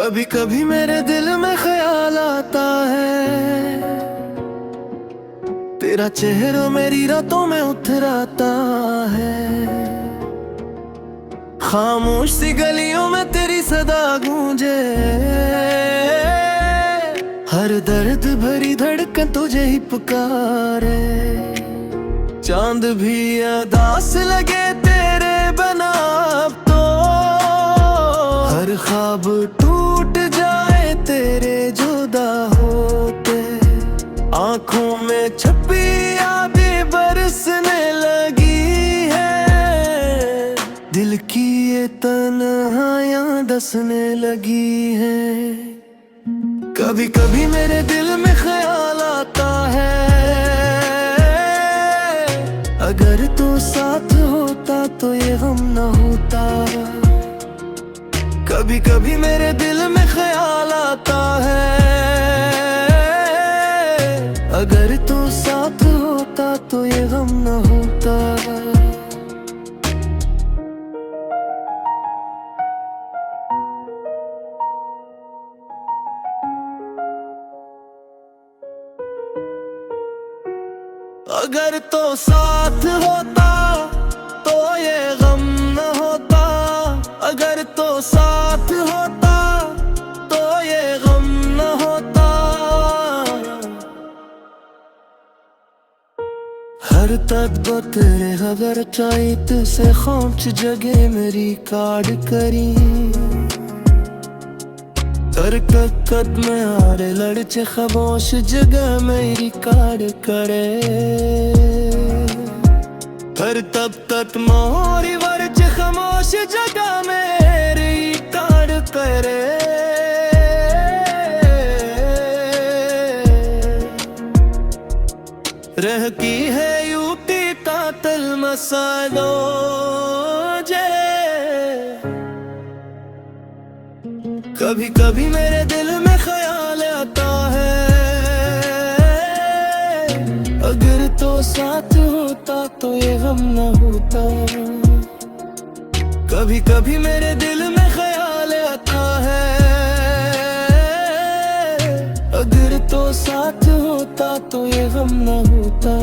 कभी कभी मेरे दिल में ख्याल आता है, तेरा चेहरा मेरी रातों में उतराता है। खामोश सी गलियों में तेरी सदा गूंजे, हर दर्द भरी धड़कन तुझे ही पुकारे। चांद भी अदास लगे तेरे बना अब तो, हर ख्वाब टूट जाए तेरे जुदा होते। आंखों में छपी यादें बरसने लगी है, दिल की ये तन्हाइयां दसने लगी है। कभी कभी मेरे दिल में ख्याल आता है, अगर तू साथ होता तो ये गम न होता। कभी कभी मेरे दिल में ख्याल आता है, अगर तू साथ होता तो ये गम न होता। अगर तो साथ होता तो ये गम न होता, अगर तो साथ होता तो ये गम न होता। हर तक तेरे खबर चाहत से खौच जगह मेरी काट करी। तरकत में आरे लड़चे खामोश जगह मेरी काट करे। हर तक मोरी वर्च खामोश जगह मेरी काट करे। रह की है यूटी कातल मसालो जे। कभी कभी मेरे दिल में ख्याल आता है, अगर तो साथ होता तो ये गम न होता। कभी कभी मेरे दिल में ख्याल आता है, अगर तो साथ होता तो ये गम न होता।